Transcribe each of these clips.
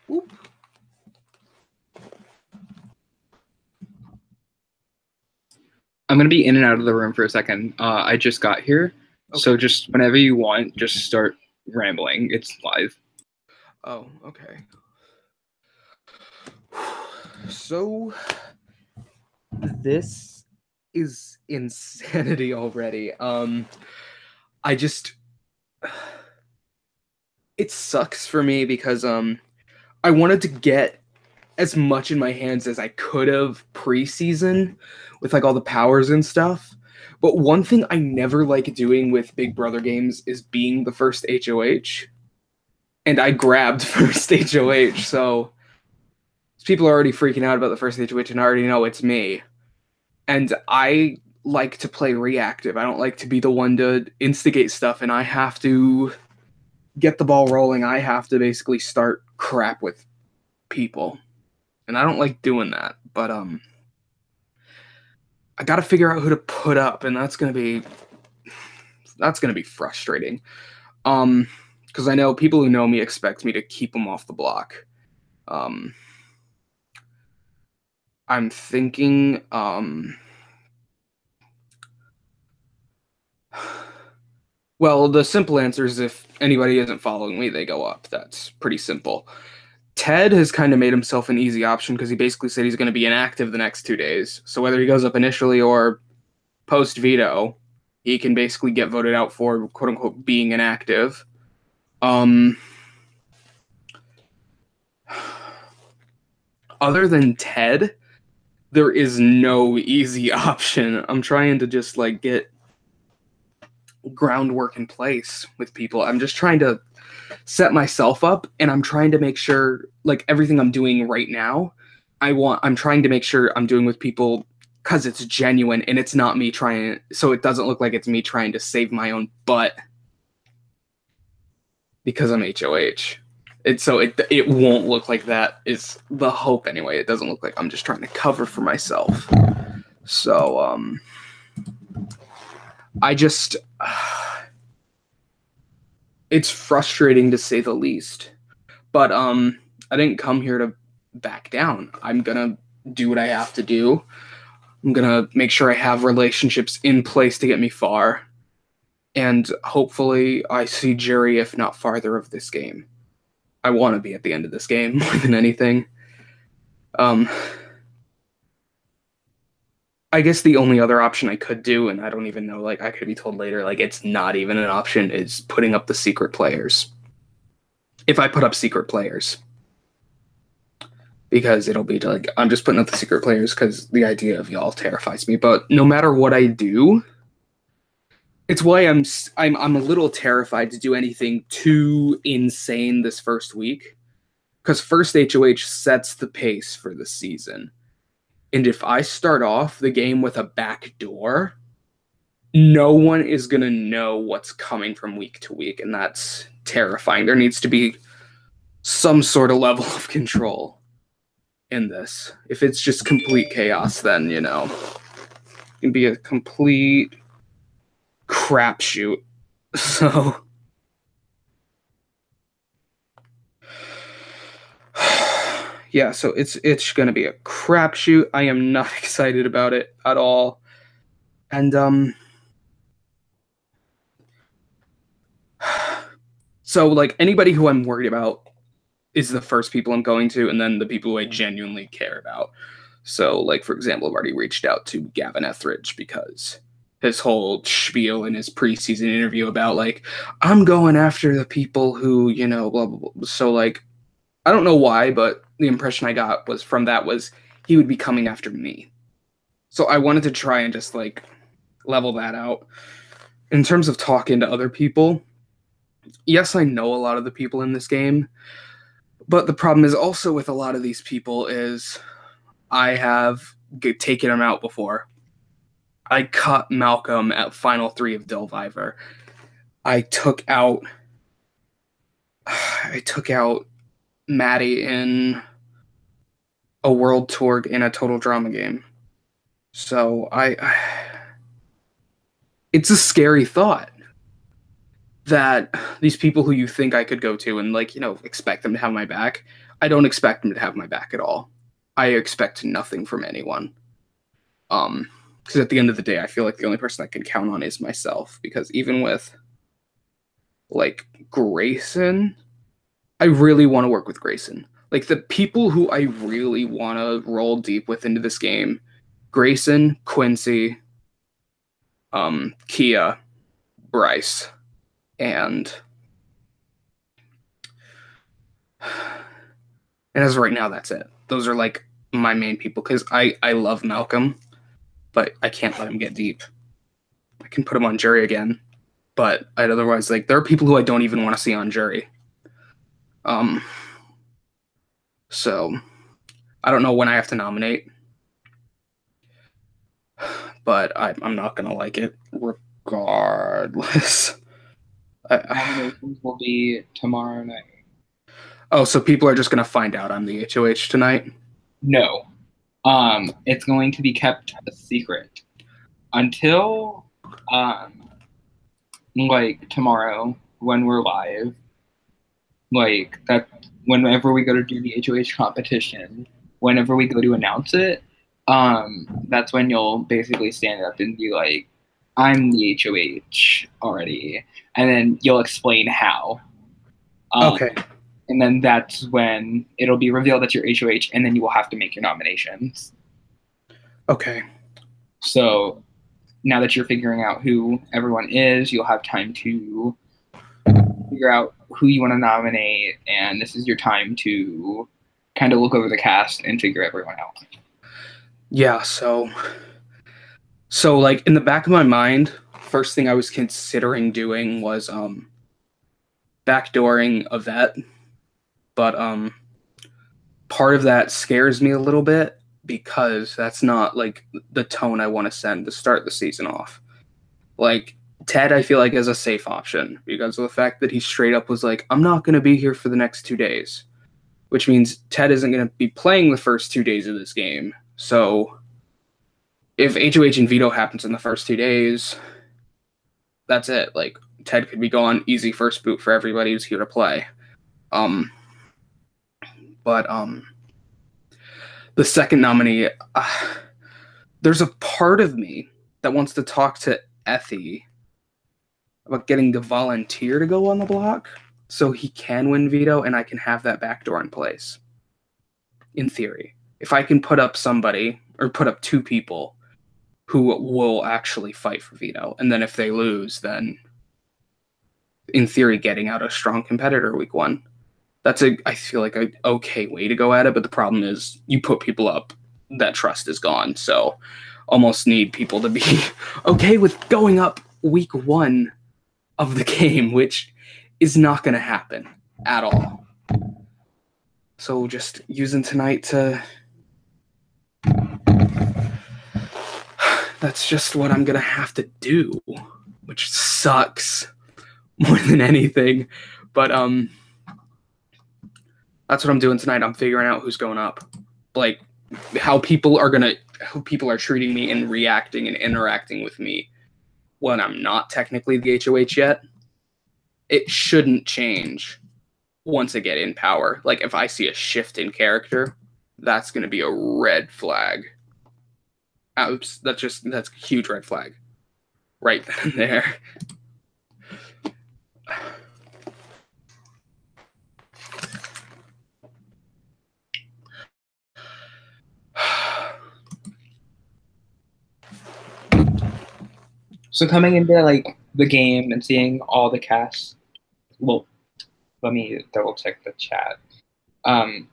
Oop. I'm going to be in and out of the room for a second. I just got here, okay. So just whenever you want, just start rambling. It's live. Oh, okay. So, this is insanity already. It sucks for me because, I wanted to get as much in my hands as I could have pre-season with like all the powers and stuff. But one thing I never like doing with Big Brother games is being the first HOH. And I grabbed first HOH, so people are already freaking out about the first HOH and I already know it's me. And I like to play reactive. I don't like to be the one to instigate stuff, and I have to get the ball rolling. I have to basically start crap with people. And I don't like doing that, but I got to figure out who to put up, and that's gonna be frustrating. Because I know people who know me expect me to keep them off the block. I'm thinking, well, the simple answer is if anybody isn't following me, they go up. That's pretty simple. Ted has kind of made himself an easy option because he basically said he's going to be inactive the next 2 days. So whether he goes up initially or post-veto, he can basically get voted out for, quote-unquote, being inactive. Other than Ted, there is no easy option. I'm trying to just, like, get groundwork in place with people. I'm just trying to set myself up, and I'm trying to make sure, like, everything I'm doing right now, I'm trying to make sure I'm doing with people because it's genuine and it's not me trying, so it doesn't look like it's me trying to save my own butt because I'm HOH. So it won't look like that is the hope anyway. It doesn't look like I'm just trying to cover for myself. So, it's frustrating to say the least, but I didn't come here to back down. I'm gonna do what I have to do. I'm gonna make sure I have relationships in place to get me far, and hopefully I see Jerry, if not farther, of this game. I want to be at the end of this game more than anything. I guess the only other option I could do, and I don't even know, like, I could be told later, like, it's not even an option, is putting up the secret players. If I put up secret players. Because it'll be, like, I'm just putting up the secret players because the idea of y'all terrifies me. But no matter what I do, it's why I'm a little terrified to do anything too insane this first week. Because first HOH sets the pace for the season. And if I start off the game with a back door, no one is going to know what's coming from week to week, and that's terrifying. There needs to be some sort of level of control in this. If it's just complete chaos, then, you know, it can be a complete crapshoot. So... yeah, so it's going to be a crapshoot. I am not excited about it at all. And, so, like, anybody who I'm worried about is the first people I'm going to, and then the people who I genuinely care about. So, like, for example, I've already reached out to Gavin Etheridge because his whole spiel in his preseason interview about, like, I'm going after the people who, you know, blah, blah, blah. So, like, I don't know why, but the impression I got was from that was he would be coming after me. So I wanted to try and just, like, level that out. In terms of talking to other people, yes, I know a lot of the people in this game, but the problem is also with a lot of these people is I have taken them out before. I cut Malcolm at Final 3 of Delviver. I took out Maddie in a World Tour in a Total Drama game. So it's a scary thought that these people who you think I could go to and like, expect them to have my back, I don't expect them to have my back at all. I expect nothing from anyone. Because at the end of the day, I feel like the only person I can count on is myself. Because even with like Grayson, I really want to work with Grayson. Like the people who I really want to roll deep with into this game, Grayson, Quincy, Kia, Bryce, and as of right now, that's it. Those are like my main people because I love Malcolm, but I can't let him get deep. I can put him on jury again, but I'd otherwise like there are people who I don't even want to see on jury. So I don't know when I have to nominate, but I'm not gonna like it regardless. Nominations will be tomorrow night. Oh, so people are just gonna find out I'm the HOH tonight? No. It's going to be kept a secret until like tomorrow when we're live. Like that whenever we go to do the HOH competition, whenever we go to announce it, that's when you'll basically stand up and be like, I'm the HOH already. And then you'll explain how. Okay. And then that's when it'll be revealed that you're HOH, and then you will have to make your nominations. Okay. So now that you're figuring out who everyone is, you'll have time to figure out who you want to nominate, and this is your time to kind of look over the cast and figure everyone out. Yeah, so like in the back of my mind, first thing I was considering doing was backdooring a vet, but part of that scares me a little bit because that's not like the tone I want to send to start the season off. Like Ted, I feel like is a safe option because of the fact that he straight up was like, I'm not going to be here for the next 2 days, which means Ted isn't going to be playing the first 2 days of this game. So if HOH and veto happens in the first 2 days, that's it. Like Ted could be gone, easy first boot for everybody who's here to play. But the second nominee, there's a part of me that wants to talk to Effie about getting the volunteer to go on the block so he can win veto and I can have that backdoor in place. In theory, if I can put up somebody or put up 2 people who will actually fight for veto, and then if they lose, then in theory getting out a strong competitor week 1. That's I feel like an okay way to go at it, but the problem is you put people up, that trust is gone. So almost need people to be okay with going up week 1 of the game, which is not going to happen at all. So just using tonight to... That's just what I'm going to have to do, which sucks more than anything. But that's what I'm doing tonight. I'm figuring out who's going up, like how people are treating me and reacting and interacting with me when I'm not technically the HOH yet. It shouldn't change once I get in power. Like if I see a shift in character, that's going to be a red flag. That's a huge red flag right then and there. So coming into like the game and seeing all the cast, well, let me double check the chat. I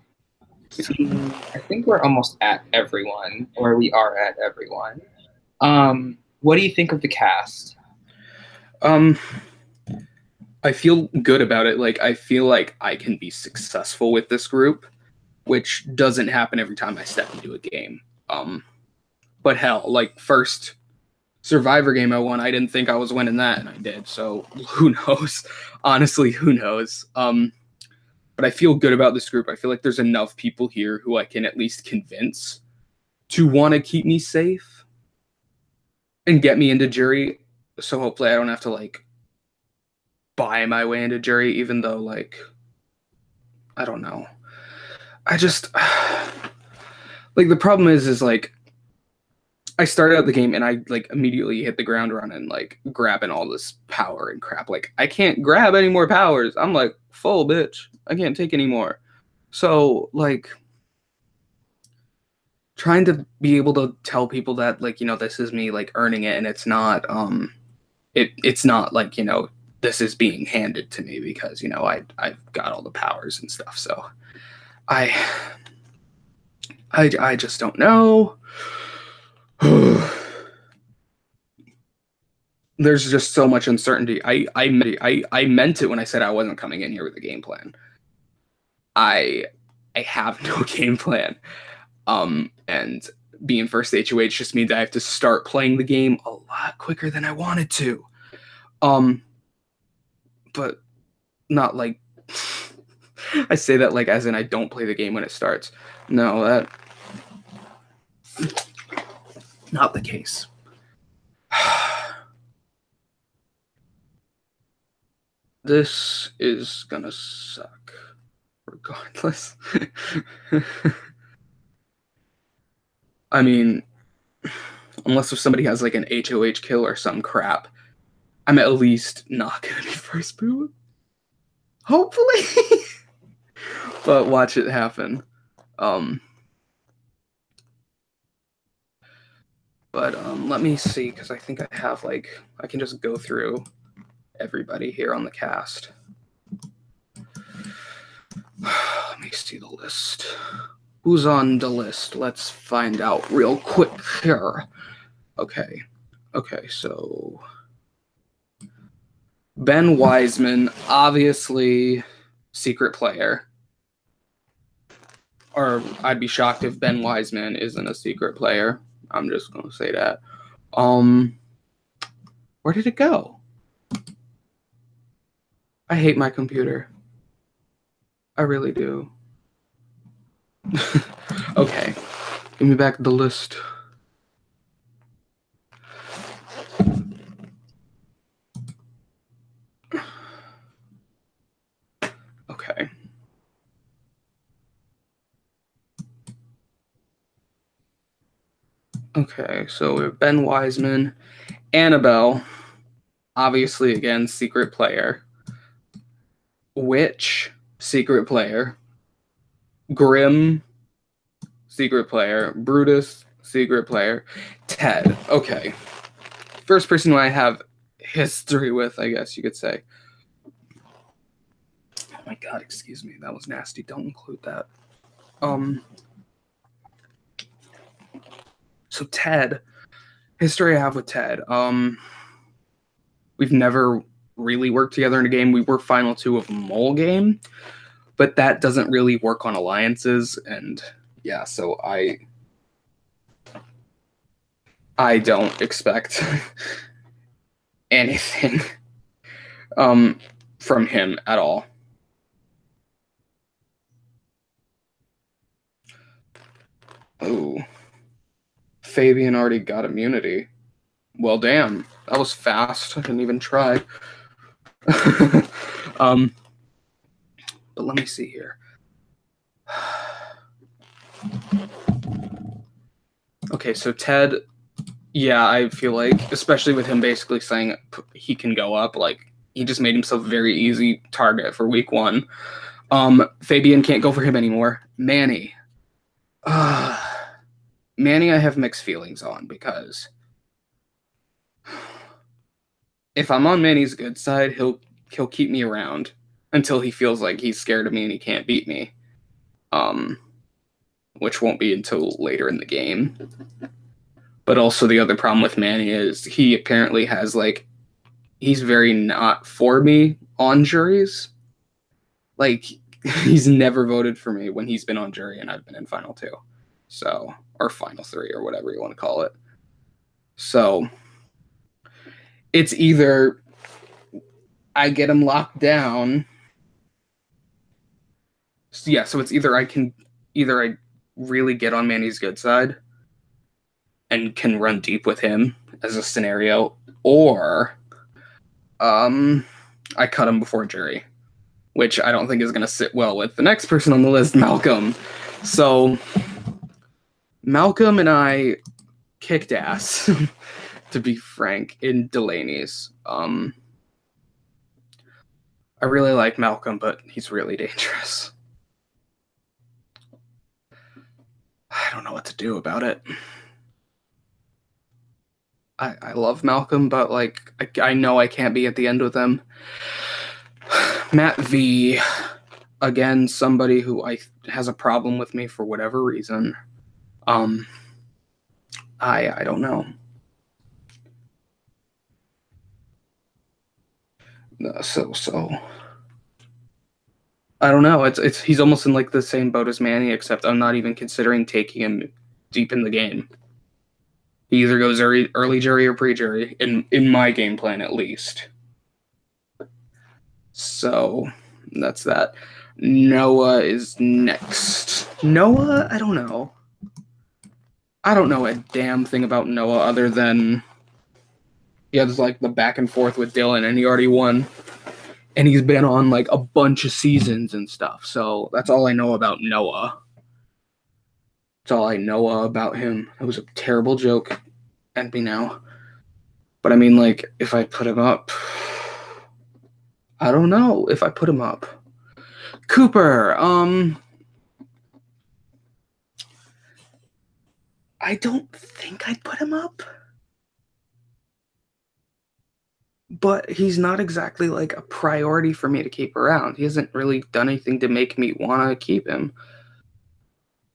think we're almost at everyone, or we are at everyone. What do you think of the cast? I feel good about it. Like I feel like I can be successful with this group, which doesn't happen every time I step into a game. But hell, like first Survivor game I won, I didn't think I was winning that, and I did. So who knows? Honestly, who knows? But I feel good about this group. I feel like there's enough people here who I can at least convince to want to keep me safe. and get me into jury. So hopefully I don't have to like buy my way into jury, even though like I don't know. I just like the problem is like I started out the game and I like immediately hit the ground running, like grabbing all this power and crap. Like I can't grab any more powers. I'm like full, bitch. I can't take any more. So like trying to be able to tell people that like, you know, this is me like earning it, and it's not it's not like, you know, this is being handed to me because, you know, I've got all the powers and stuff. So I just don't know. There's just so much uncertainty. I meant it when I said I wasn't coming in here with a game plan. I have no game plan. And being first HOH just means I have to start playing the game a lot quicker than I wanted to. But not like I say that like as in I don't play the game when it starts. No, that not the case. This is gonna suck regardless. I mean, unless if somebody has like an HOH kill or some crap, I'm at least not gonna be first boot. Hopefully. But watch it happen. Let me see, because I think I have like I can just go through everybody here on the cast. Let me see the list. Who's on the list? Let's find out real quick here. Okay, so Ben Wiseman, obviously secret player. Or I'd be shocked if Ben Wiseman isn't a secret player. I'm just gonna say that. Where did it go? I hate my computer. I really do. Okay, give me back the list. Okay. Okay, so we have Ben Wiseman, Annabelle, obviously again secret player, Witch, secret player, Grim, secret player, Brutus, secret player, Ted. Okay, first person who I have history with, I guess you could say. Oh my god, excuse me, that was nasty. Don't include that. So Ted, history I have with Ted. We've never really worked together in a game. We were final two of a mole game, but that doesn't really work on alliances. And yeah, so I don't expect anything from him at all. Oh, Fabian already got immunity. Well, damn, that was fast. I didn't even try. But let me see here. Okay, so Ted, yeah, I feel like, especially with him basically saying he can go up, like, he just made himself a very easy target for week 1. Fabian can't go for him anymore. Manny. Manny I have mixed feelings on, because if I'm on Manny's good side, he'll keep me around until he feels like he's scared of me and he can't beat me. Which won't be until later in the game. But also the other problem with Manny is he apparently has like he's very not for me on juries. Like he's never voted for me when he's been on jury and I've been in final 2. So, or final 3 or whatever you want to call it. So it's either I get him locked down. So, yeah, so it's either I really get on Manny's good side and can run deep with him as a scenario, or I cut him before jury, which I don't think is going to sit well with the next person on the list, Malcolm. So Malcolm and I kicked ass, to be frank, in Delaney's. I really like Malcolm, but he's really dangerous. I don't know what to do about it. I love Malcolm, but like I know I can't be at the end with him. Matt V, again, somebody who has a problem with me for whatever reason. I don't know. So I don't know. He's almost in like the same boat as Manny, except I'm not even considering taking him deep in the game. He either goes early jury or pre-jury, in my game plan at least. So that's that. Noah is next. Noah, I don't know. I don't know a damn thing about Noah other than he has like the back and forth with Dylan, and he already won. And he's been on like a bunch of seasons and stuff. So that's all I know about Noah. That's all I know about him. It was a terrible joke. End me now. But I mean, like, if I put him up, I don't know if I put him up. Cooper, I don't think I'd put him up. But he's not exactly like a priority for me to keep around. He hasn't really done anything to make me want to keep him.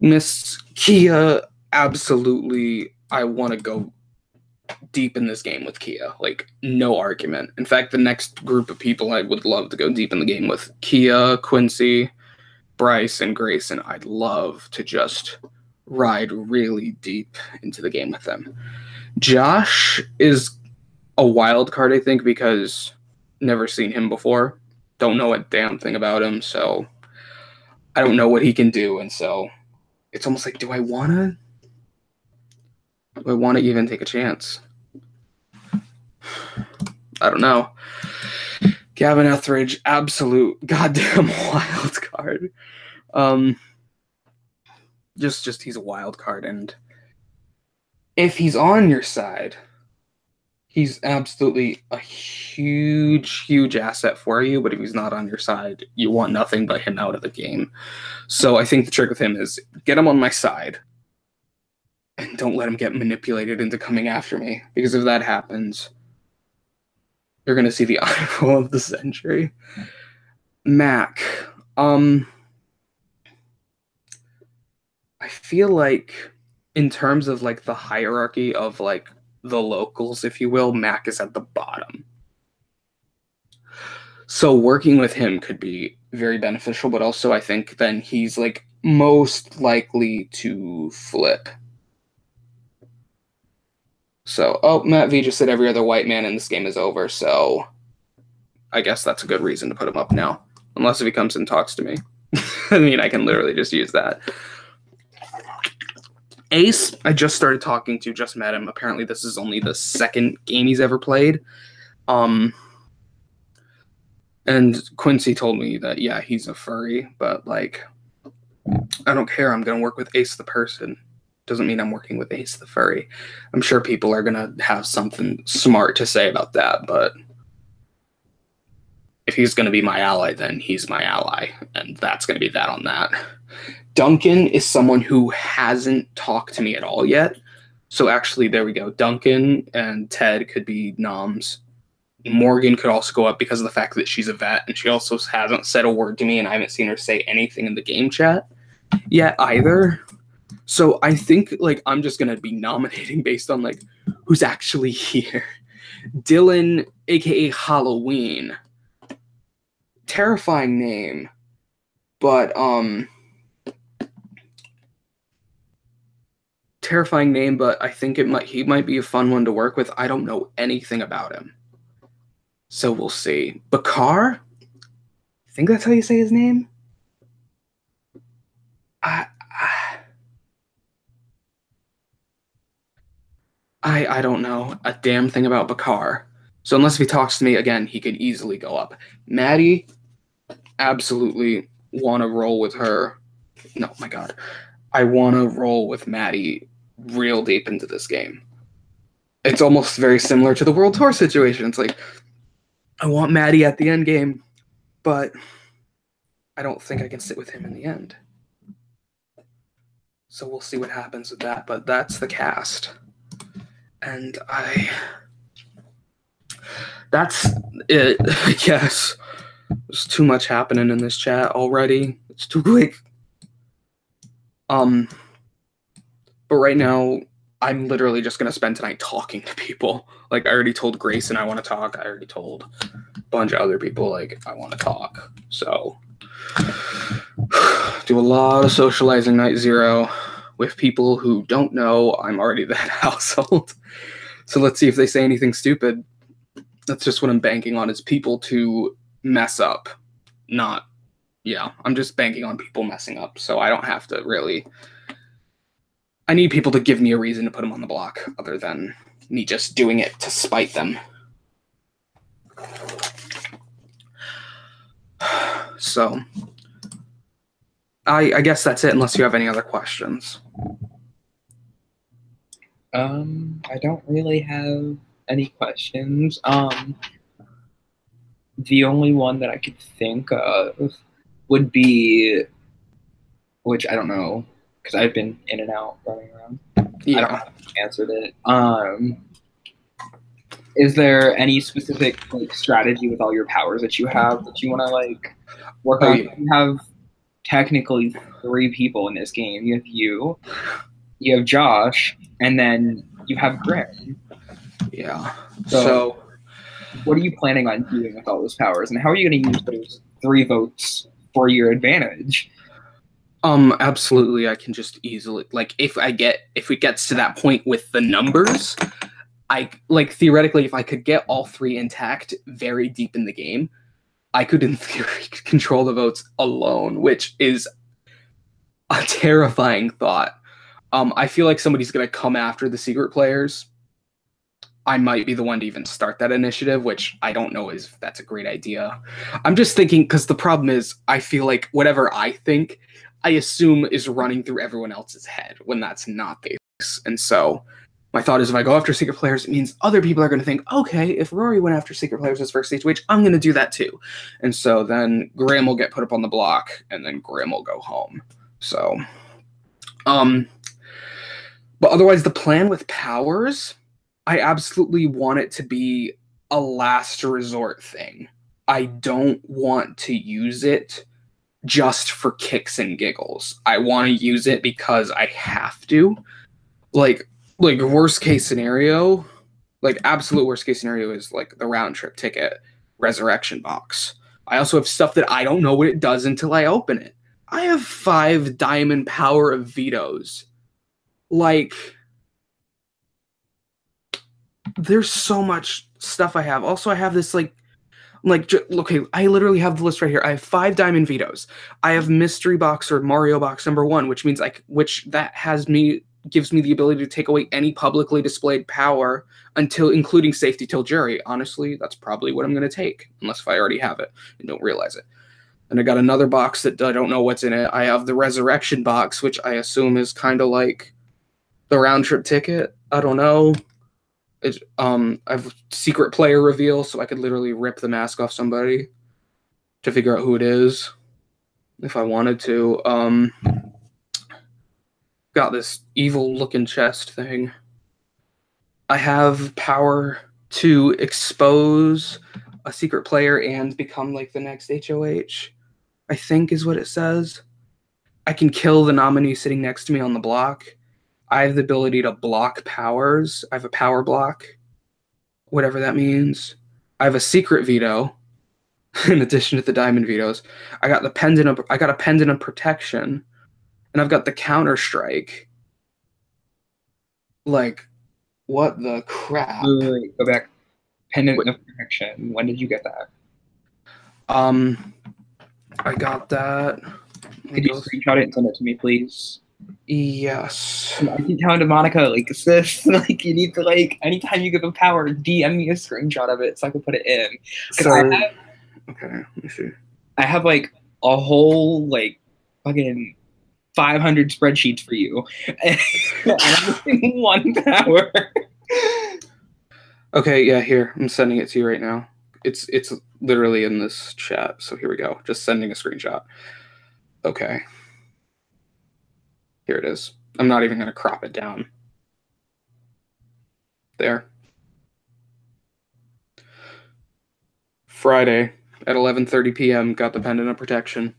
Miss Kia, absolutely, I want to go deep in this game with Kia. Like, no argument. In fact, the next group of people I would love to go deep in the game with, Kia, Quincy, Bryce, and Grayson. I'd love to just ride really deep into the game with them. Josh is a wild card, I think, because never seen him before. Don't know a damn thing about him, so I don't know what he can do, and so it's almost like, do I want to even take a chance? I don't know. Gavin Etheridge, absolute goddamn wild card. Just he's a wild card, and if he's on your side, he's absolutely a huge asset for you, but if he's not on your side, you want nothing but him out of the game. So I think the trick with him is get him on my side and don't let him get manipulated into coming after me, because if that happens, you're going to see the eye roll of the century. Mac, I feel like in terms of like the hierarchy of like the locals, if you will, Mac is at the bottom. So working with him could be very beneficial, but also I think then he's like most likely to flip. So, Matt V just said every other white man in this game is over, so I guess that's a good reason to put him up now. Unless if he comes and talks to me. I mean, I can literally just use that. Ace, I just started talking to, just met him. Apparently this is only the second game he's ever played. And Quincy told me that, yeah, he's a furry, but, like, I don't care. I'm going to work with Ace the person. Doesn't mean I'm working with Ace the furry. I'm sure people are going to have something smart to say about that, but if he's going to be my ally, then he's my ally, and that's going to be that on that. Duncan is someone who hasn't talked to me at all yet. So actually, there we go. Duncan and Ted could be noms. Morgan could also go up because of the fact that she's a vet, and she also hasn't said a word to me, and I haven't seen her say anything in the game chat yet either. So I think, like, I'm just going to be nominating based on, like, who's actually here. Dylan, a.k.a. Halloween. Terrifying name. But, terrifying name, but I think he might be a fun one to work with. I don't know anything about him. So we'll see. Bakar? I think that's how you say his name? I don't know a damn thing about Bakar. So unless if he talks to me again, he could easily go up. Maddie, absolutely want to roll with her. No, my God. I want to roll with Maddie real deep into this game. It's almost very similar to the World Tour situation. It's like, I want Maddie at the end game, but I don't think I can sit with him in the end. So we'll see what happens with that, but that's the cast. And that's it, I guess. There's too much happening in this chat already. It's too quick. But right now, I'm literally just gonna spend tonight talking to people. Like, I already told Grayson I want to talk. I already told a bunch of other people, like, I want to talk. So, do a lot of socializing night zero with people who don't know I'm already that household. So let's see if they say anything stupid. That's just what I'm banking on, is people to mess up. Not, yeah, I'm just banking on people messing up. So I don't have to really, I need people to give me a reason to put them on the block other than me just doing it to spite them. So I guess that's it, unless you have any other questions. I don't really have any questions. The only one that I could think of would be, which I don't know, because I've been in and out running around. Yeah. I don't know if you answered it. Is there any specific like strategy with all your powers that you have that you want to like work on? Yeah. You have technically 3 people in this game. You have Josh, and then you have Grim. Yeah. So what are you planning on doing with all those powers, and how are you going to use those 3 votes for your advantage? Absolutely. I can just easily, like, if it gets to that point with the numbers, I, like, theoretically, if I could get all 3 intact very deep in the game, I could, in theory, control the votes alone, which is a terrifying thought. I feel like somebody's going to come after the secret players. I might be the one to even start that initiative, which I don't know if that's a great idea. I'm just thinking, because the problem is, I feel like whatever I think, I assume is running through everyone else's head when that's not the case. And so my thought is, if I go after secret players, it means other people are going to think, okay, if Rory went after secret players as first HOH, I'm going to do that too. And so then Graham will get put up on the block, and then Graham will go home. So, but otherwise, the plan with powers, I absolutely want it to be a last resort thing. I don't want to use it just for kicks and giggles. I want to use it because I have to. Like worst case scenario, like absolute worst case scenario is like the round trip ticket resurrection box. I also have stuff that I don't know what it does until I open it. I have 5 diamond power of vetoes. Like, there's so much stuff I have. Also, I have this okay, I literally have the list right here. I have 5 diamond vetoes. I have mystery box or Mario box number 1, which means gives me the ability to take away any publicly displayed power until including safety till jury. Honestly, that's probably what I'm going to take, unless if I already have it and don't realize it. And I got another box that I don't know what's in it. I have the resurrection box, which I assume is kind of like the round trip ticket. I don't know. I have secret player reveal, so I could literally rip the mask off somebody to figure out who it is if I wanted to. Got this evil looking chest thing. I have power to expose a secret player and become like the next HOH, I think is what it says. I can kill the nominee sitting next to me on the block. I have the ability to block powers. I have a power block, whatever that means. I have a secret veto in addition to the diamond vetoes. I got a pendant of protection, and I've got the counter strike. Like, what the crap? Wait, go back. Pendant of protection. When did you get that? I got that. Could you screenshot it and send it to me, please? Yes. I keep telling to Monica, like, sis, like, you need to, like, anytime you give a power, DM me a screenshot of it so I can put it in. Because So, okay, let me see. I have, like, a whole, like, fucking 500 spreadsheets for you. And I'm missing one power. Okay, yeah, here. I'm sending it to you right now. It's literally in this chat. So here we go. Just sending a screenshot. Okay. Here it is. I'm not even going to crop it down. There. Friday at 11:30 p.m. got the pendant of protection.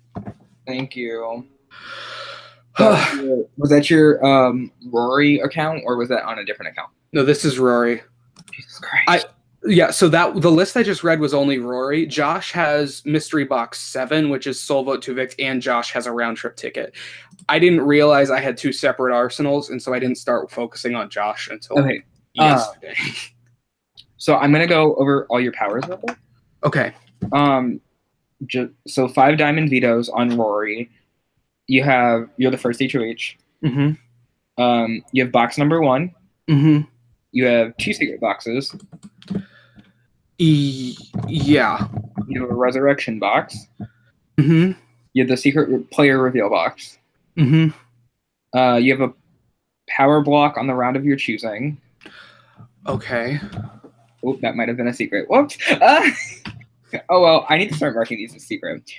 Thank you. Was that your Rory account, or was that on a different account? No, this is Rory. Jesus Christ. Yeah, so the list I just read was only Rory. Josh has Mystery Box 7, which is Soul Vote to Vict, and Josh has a round trip ticket. I didn't realize I had two separate arsenals, and so I didn't start focusing on Josh until yesterday. So I'm gonna go over all your powers real quick. Okay. So 5 diamond vetoes on Rory. You're the first HOH. Mm-hmm. You have box number 1. Mm-hmm. You have 2 secret boxes. Yeah. You have a resurrection box. Mm-hmm. You have the secret player reveal box. Mm-hmm. You have a power block on the round of your choosing. Okay. Oh, that might have been a secret. Whoops. Oh, well, I need to start marking these as secret.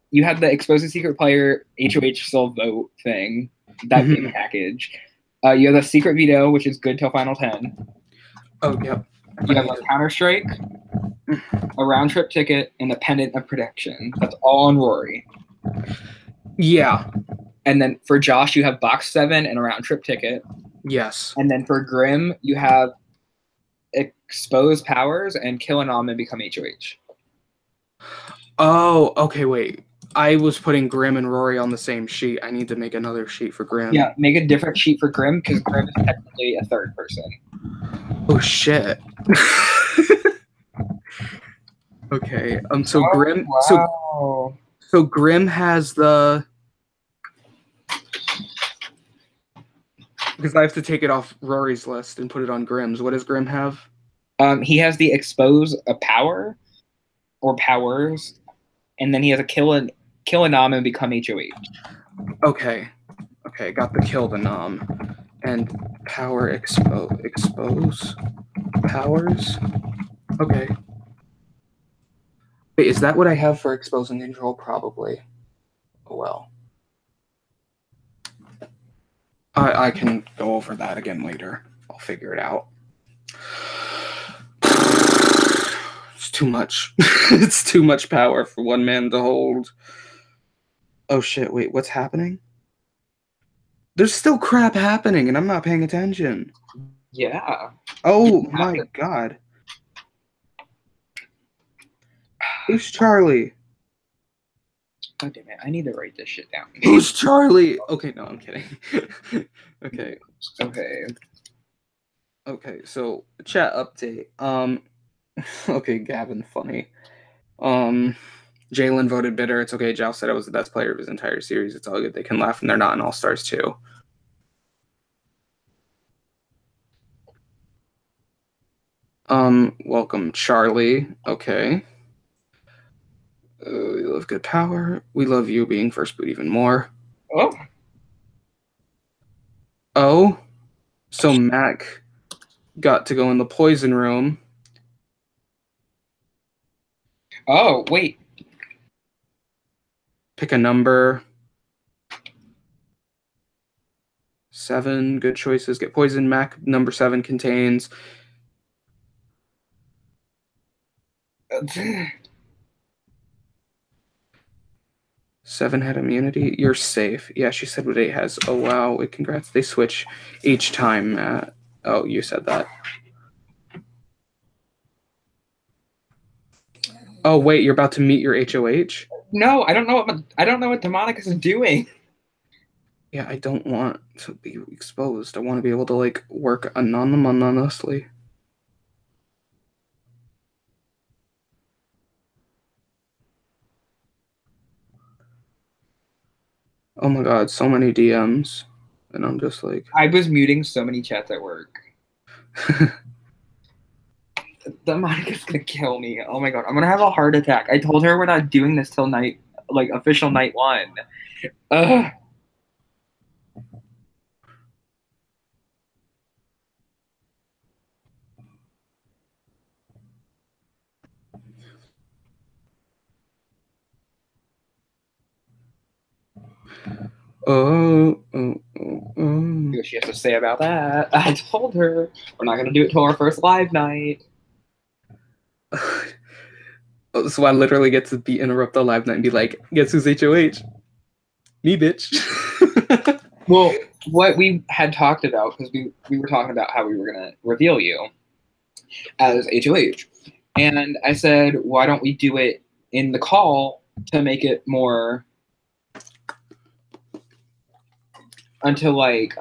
You have the expose a secret player HOH soul vote thing, that big package. You have the secret veto, which is good till final 10. Oh, yep. You have a counter strike, a round trip ticket, and a pendant of protection. That's all on Rory. Yeah. And then for Josh, you have box 7 and a round trip ticket. Yes. And then for Grim, you have expose powers and kill an almond and become HOH. Oh, okay, wait. I was putting Grim and Rory on the same sheet. I need to make another sheet for Grim. Yeah, make a different sheet for Grim, because Grim is technically a third person. Oh, shit. Okay. So Grim. Wow. So Grim has the. Because I have to take it off Rory's list and put it on Grim's. What does Grim have? He has the expose a power or powers, and then he has a kill an nom and become HOH. Okay. Okay, got the kill the nom. And power expose powers. Okay. Wait, is that what I have for expose and control? Probably. Oh well. I can go over that again later. I'll figure it out. It's too much. It's too much power for one man to hold. Oh shit, wait, what's happening? There's still crap happening and I'm not paying attention. Yeah. Oh my god. Who's Charlie? Oh, damn it. I need to write this shit down. Who's Charlie? Okay, no, I'm kidding. Okay. Okay, so chat update. Okay, Gavin, funny. Jalen voted bitter. It's okay. Jal said I was the best player of his entire series. It's all good. They can laugh and they're not in All-Stars too. Welcome, Charlie. Okay. We love good power. We love you being first boot even more. Oh, so Mac got to go in the poison room. Oh, wait. Pick a number. 7, good choices. Get poison. Mac number 7 contains. Seven had immunity. You're safe. Yeah, she said what 8 has. Oh, wow. Wait, congrats. They switch each time, Matt. Oh, you said that. Oh, wait, you're about to meet your HOH? No, I don't know what Demonicus is doing. Yeah, I don't want to be exposed. I want to be able to, like, work anonymously. Oh my god, so many DMs. And I'm just like I was muting so many chats at work. The Monica's gonna kill me. Oh my god, I'm gonna have a heart attack. I told her we're not doing this till night, like official night 1. Ugh. See what she has to say about that. I told her we're not gonna do it till our first live night. So I literally get to interrupt the live night and be like, guess who's HOH? Me, bitch. Well, what we had talked about, because we were talking about how we were gonna reveal you as HOH. And I said, why don't we do it in the call to make it more until like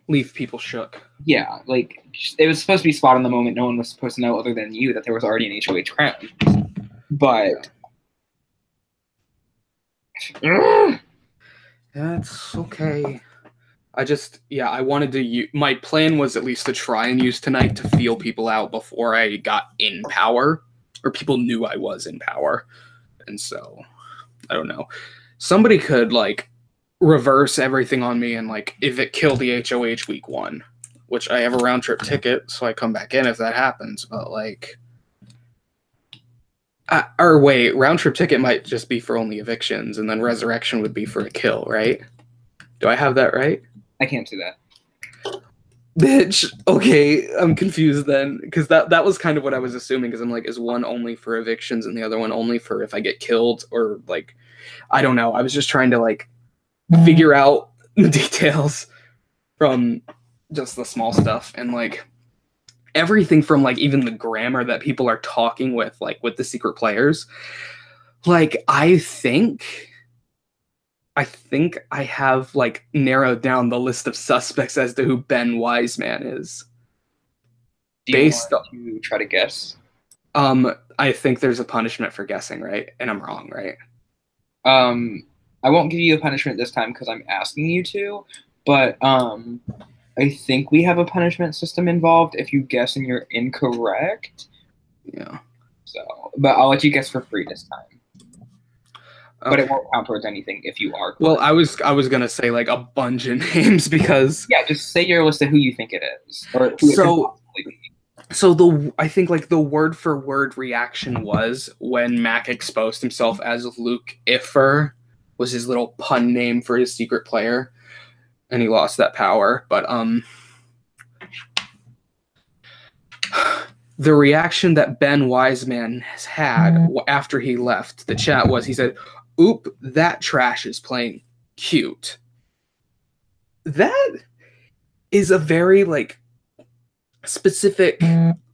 leave people shook. Yeah, like it was supposed to be spot on the moment. No one was supposed to know other than you that there was already an HOH crown. But that's okay. I wanted to my plan was at least to try and use tonight to feel people out before I got in power, or people knew I was in power. And so, I don't know. Somebody could, like, reverse everything on me and, like, if it killed the HOH week 1, which I have a round-trip ticket, so I come back in if that happens, but, like... or wait, round-trip ticket might just be for only evictions, and then resurrection would be for a kill, right? Do I have that right? I can't do that. Bitch. Okay, I'm confused then, because that was kind of what I was assuming, because I'm like, is one only for evictions and the other one only for if I get killed, or, like, I don't know. I was just trying to, like, figure out the details from just the small stuff, and, like, everything from, like, even the grammar that people are talking with, like, with the secret players. Like, I think I have, like, narrowed down the list of suspects as to who Ben Wiseman is. Do you want to try to guess? I think there's a punishment for guessing, right? And I'm wrong, right? I won't give you a punishment this time because I'm asking you to, but I think we have a punishment system involved if you guess and you're incorrect. Yeah. So, but I'll let you guess for free this time. But it won't count towards anything if you are correct. Well, I was gonna say like a bunch of names because just say your list of who you think it is. Or so I think like the word for word reaction was when Mac exposed himself as Luke Iffer was his little pun name for his secret player, and he lost that power. But the reaction that Ben Wiseman has had after he left the chat was he said, "Oop, that trash is playing cute." That is a very like specific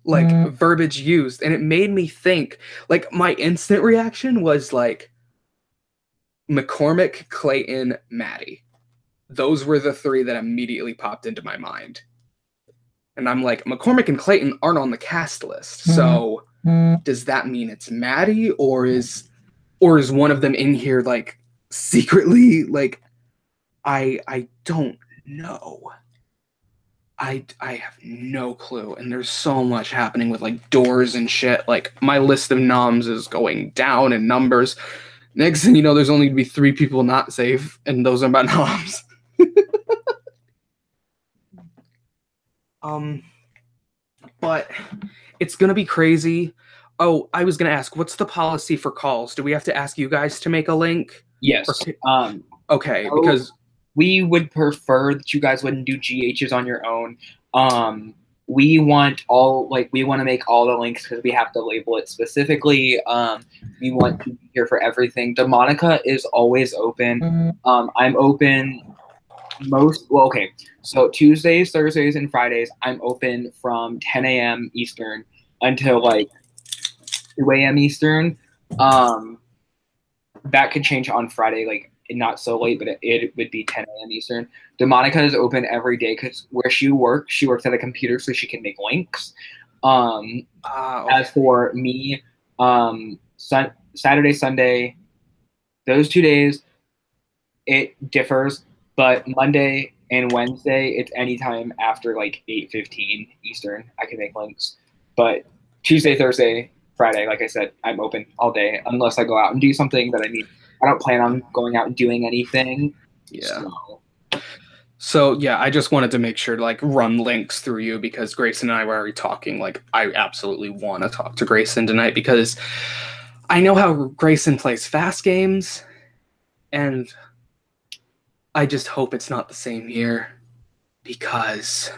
like verbiage used, and it made me think. Like my instant reaction was like McCormick, Clayton, Maddie. Those were the three that immediately popped into my mind. And I'm like, McCormick and Clayton aren't on the cast list. So does that mean it's Maddie, or is one of them in here like secretly like I don't know. I have no clue, and there's so much happening with like doors and shit. Like my list of noms is going down in numbers. Next thing you know, there's only gonna be 3 people not safe, and those are my noms. But it's gonna be crazy. Oh, I was gonna ask, what's the policy for calls? Do we have to ask you guys to make a link? Yes. Okay, because we would prefer that you guys wouldn't do GHs on your own. We want to make all the links because we have to label it specifically. We want to be here for everything. Demonica is always open. I'm open so Tuesdays, Thursdays, and Fridays, I'm open from 10 a.m. Eastern until like 2 a.m. Eastern. That could change on Friday, like not so late, but it would be 10 a.m. Eastern. Demonica is open every day because where she works at a computer so she can make links. Okay. As for me, Saturday, Sunday, Those 2 days, it differs, but Monday and Wednesday, it's anytime after like 8:15 Eastern. I can make links. But Tuesday, Thursday, Friday, like I said, I'm open all day unless I go out and do something that I don't plan on going out and doing anything. Yeah. So yeah, I just wanted to make sure to like run links through you because Grayson and I were already talking. Like, I absolutely want to talk to Grayson tonight because I know how Grayson plays fast games, and I just hope it's not the same here because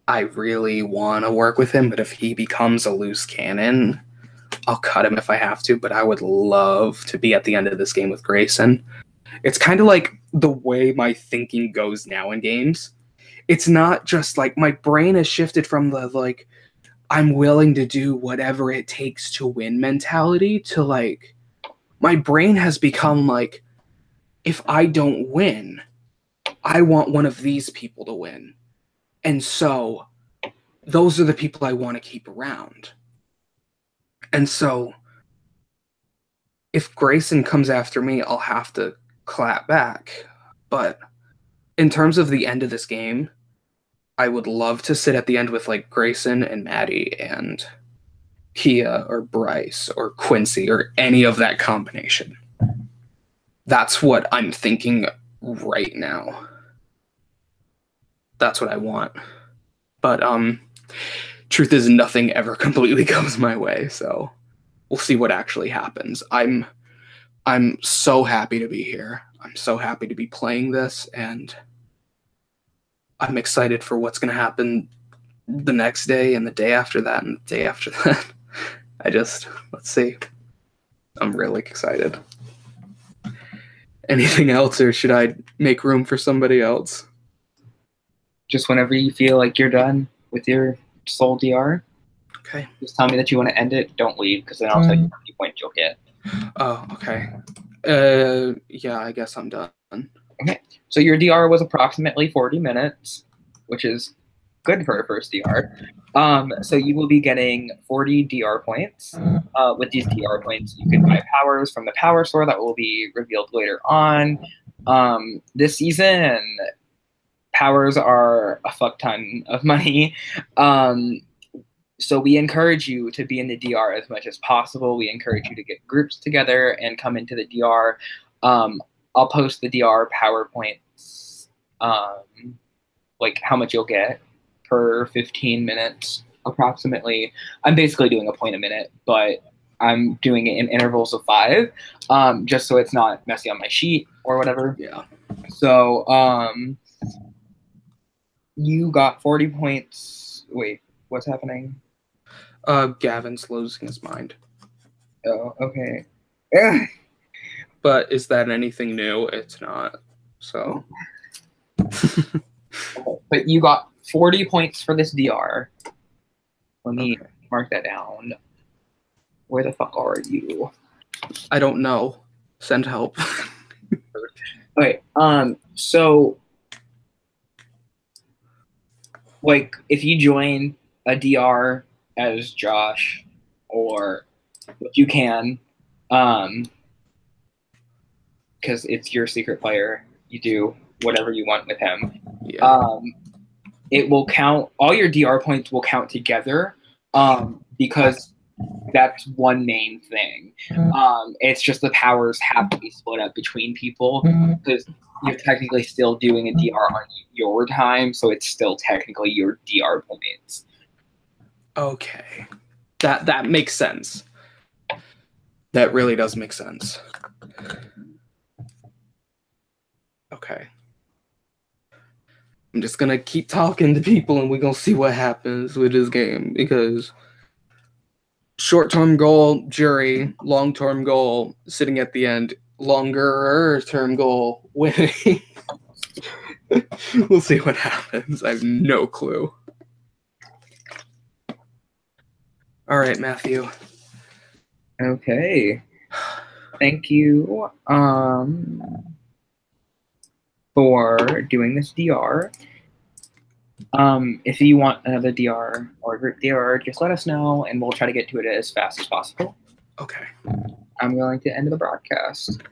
I really want to work with him. But if he becomes a loose cannon, I'll cut him if I have to. But I would love to be at the end of this game with Grayson. It's kind of like the way my thinking goes now in games. It's not just like my brain has shifted from the like I'm willing to do whatever it takes to win mentality to like my brain has become like, if I don't win, I want one of these people to win. And so those are the people I want to keep around. And so if Grayson comes after me, I'll have to clap back. But in terms of the end of this game, I would love to sit at the end with like Grayson and Maddie and Kia or Bryce or Quincy or any of that combination. That's what I'm thinking right now. That's what I want. But truth is, nothing ever completely goes my way, so we'll see what actually happens. I'm so happy to be here. I'm so happy to be playing this, and I'm excited for what's going to happen the next day and the day after that and the day after that. Let's see. I'm really excited. Anything else, or should I make room for somebody else? Just whenever you feel like you're done with your Soul DR, okay. Just tell me that you want to end it. Don't leave, because then I'll tell you how many points you'll get. Oh, okay. Yeah, I guess I'm done. Okay. So your DR was approximately 40 minutes, which is good for a first DR. So you will be getting 40 DR points. With these DR points, you can buy powers from the power store that will be revealed later on. This season, powers are a fuck ton of money. So we encourage you to be in the DR as much as possible. We encourage you to get groups together and come into the DR. I'll post the DR PowerPoints, like how much you'll get per 15 minutes approximately. I'm basically doing a point a minute, but I'm doing it in intervals of 5, just so it's not messy on my sheet or whatever. Yeah. So you got 40 points. Wait, what's happening? Gavin's losing his mind. Oh, okay. But is that anything new? It's not. So. But you got 40 points for this DR. Let me mark that down. Where the fuck are you? I don't know. Send help. Okay. So, like, if you join a DR as Josh, or if you can, because it's your secret player, you do whatever you want with him. Yeah. It will count. All your DR points will count together, because that's one main thing. It's just the powers have to be split up between people because you're technically still doing a DR on your time, so it's still technically your DR points. Okay. That makes sense. That really does make sense. Okay. I'm just gonna keep talking to people and we're gonna see what happens with this game, because short-term goal, jury, long-term goal, sitting at the end, longer-term goal, winning. We'll see what happens. I have no clue. All right, Matthew. Okay. Thank you for doing this DR. If you want another DR or a group DR, just let us know and we'll try to get to it as fast as possible. Okay. I'm going to end the broadcast.